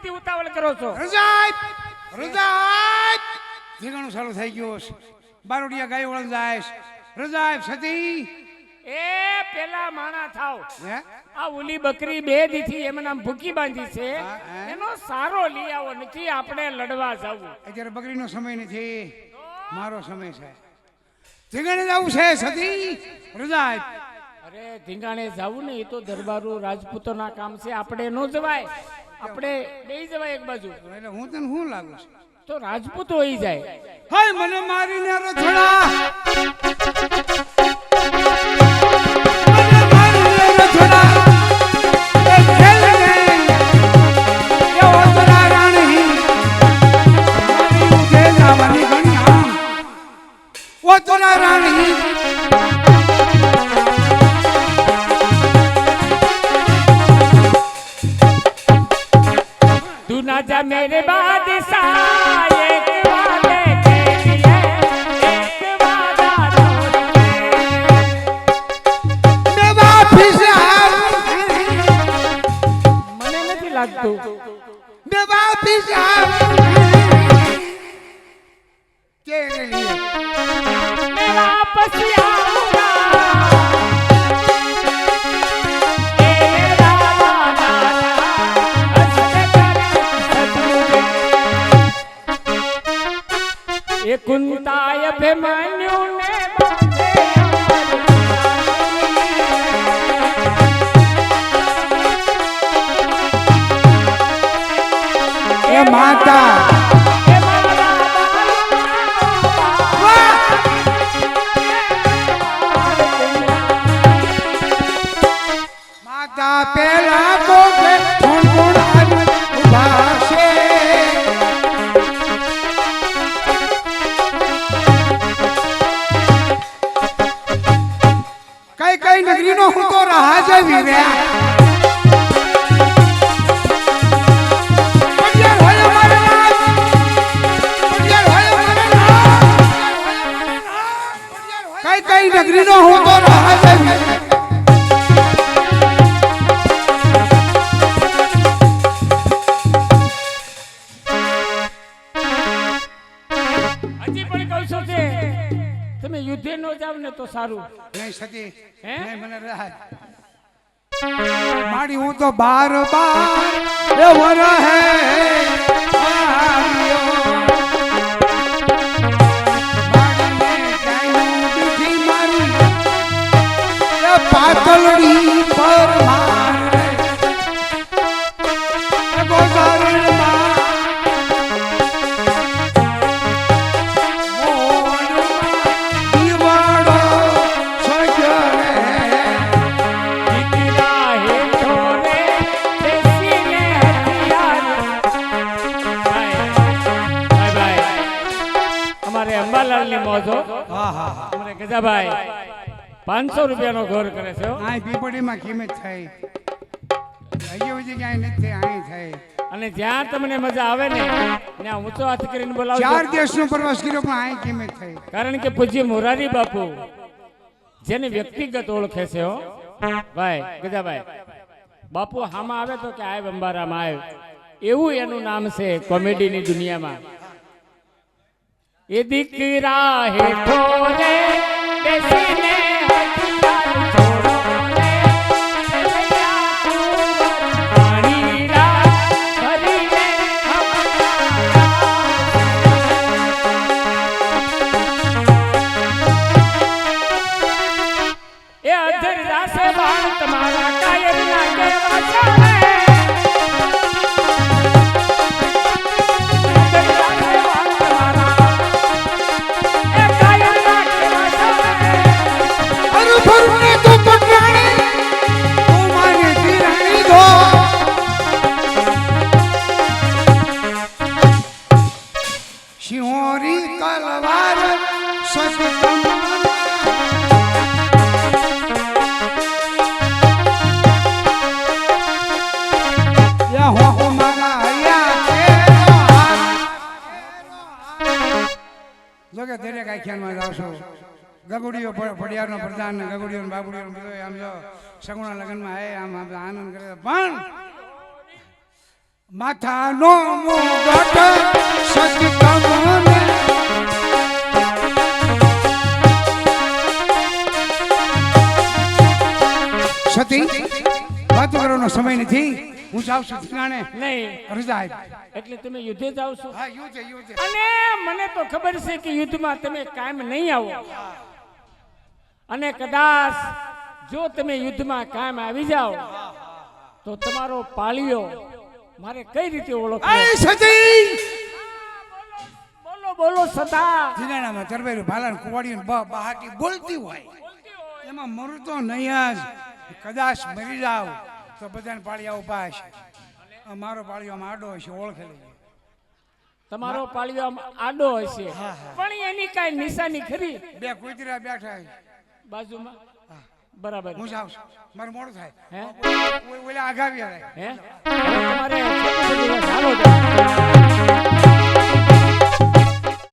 બધી ઉતાવળ કરો છો? રજાય રજાય ધીંગાણું ચાલુ થઈ ગયું છે. બારોડિયા ગાય વળન જાય છે. રજાય સતી એ પેલા માણા થાવ. હે આ ઓલી બકરી બે દીથી એમ નામ ભૂકી બાંધી છે, એનો સારો લઈ આવો, નથી આપણે લડવા જવું. અત્યારે બકરીનો સમય નથી, મારો સમય છે. ધીંગાણે જવું છે સતી રજાય. અરે ધીંગાણે જવું ને, એ તો દરબારો રાજપૂતોના કામ છે, આપણે ન જવાય. આપણે બેસી જવાય એક બાજુ. એટલે હું તને શું લાગુ છું? તો રાજપૂતો હોઈ જાય. હાય મને મારીને રથડા तू ना जा मेरे बादशाह, एक वादे के लिए एक वादा तोड़ के मैं वापिस आऊं. મને નથી લાગતું. मैं वापिस आऊं तेरे लिए. मैं वापस आऊंगा तेरा वादा हंसते कर सदमुझे. ये कुंताय अभिमन्यु ने बांधे ए माता માતા પેલા તો ગુણ ગુણ ઉભા છે. કઈ કઈ નગરીનો હું તો રાહ જવી રહ્યા. કઈ કઈ નગરીનો હું તો રાહ જવી. હજી પણ કહું છું કે તમે યુદ્ધે ન જાવ ને તો સારું. નહીં સતી હે? નહીં મને રાહ. માડી હું તો બાર બાર એવો રહે આવ્યો. માડીને કાંઈ દીધી મારી એ પાતળડી પર મારે એ ગોઝારણમાં દીવાડો સજરે. દીકરા હેઠો રે બેસીને હથિયાર. ભાઈ, ભાઈ, અમારે અંબાલાલની મોજ હો. હા હા હા. અમારે ગજાભાઈ 500 રૂપિયાનો ઘર કરે છે હો. આ પીપળીમાં કિંમત થઈ હજી સુધી ક્યાંય નથી અહીં થઈ. અને જ્યાં તમને મજા આવે ને ત્યાં ઊંચો હાથ કરીને ચાર બોલાવજો. દેશનો પ્રવાસ કર્યો પણ અહીં કિંમત થઈ. કારણ કે પૂજ્ય મોરારી બાપુ જેને વ્યક્તિગત ઓળખે છે હો ભાઈ ગજાભાઈ, બાપુ હામાં આવે તો કે આય અંબારામાં આય, એવું એનું નામ છે કોમેડીની દુનિયામાં. એ દીકરા હેઠો રે બેસીને હથિયાર છોડો રે, એલૈયા કુંવર પાણી રાત ભરીને એ અધર રાસે બાણ તમારા કાયમ ના કેવા ચાલે. અધર રાસે બાણ તમારા એ કાયમ ના કેવા ચાલે. અરુ ફરુને તો પટરાણે તું માને તીરાણી દો. શિહોરી તલવાર સજતમ યા હો મારા હૈયા કેરો હાથ. જોકે દરેક આખ્યાનમાં જાવ છો ગગુડીઓ ફળિયાનો પ્રધાન ને ગગુડીઓ ને બાબુડીઓ ને બધો આમ જો સગુણા લગ્નમાં હે આમ આનંદ કરે. પણ માથાનો મુગટ સતતમને સતી વાત કરવાનો સમય નથી. હું જાઉં છું ઠીકાણે. નહીં રજા એટલે તમે યુદ્ધે જાવ છો હા યુદ્ધ યુદ્ધ અને મને તો ખબર છે કે યુદ્ધમાં તમે કાયમ નહીં આવો અને કદાચ જો તમે યુદ્ધમાં કાયમ આવી જાઓ તો તમારો પાળિયો મારે કઈ રીતે ઓળખવો? એ સતી બોલો બોલો સદા જીનાણામાં તરવેરું ભાલાન કુવાડીને બહાટી બોલતી હોય એમાં મરતો નહીં જ. કદાચ મરી જાવ તો બધાને પાળિયા ઉભા હશે. મારો પાળિયો આમ આડો હશે, ઓળખે લેજો. તમારો પાળિયો આમ આડો હશે પણ એની કાંઈ નિશાની ખરી બે કુતરા બેઠા છે બાજુમાં? બરાબર. હું જાઉં છું, મારું મોડું થાય. હે ઓલા આઘાવી આવે. હે તમારે છોટું બધું ચાલો તો.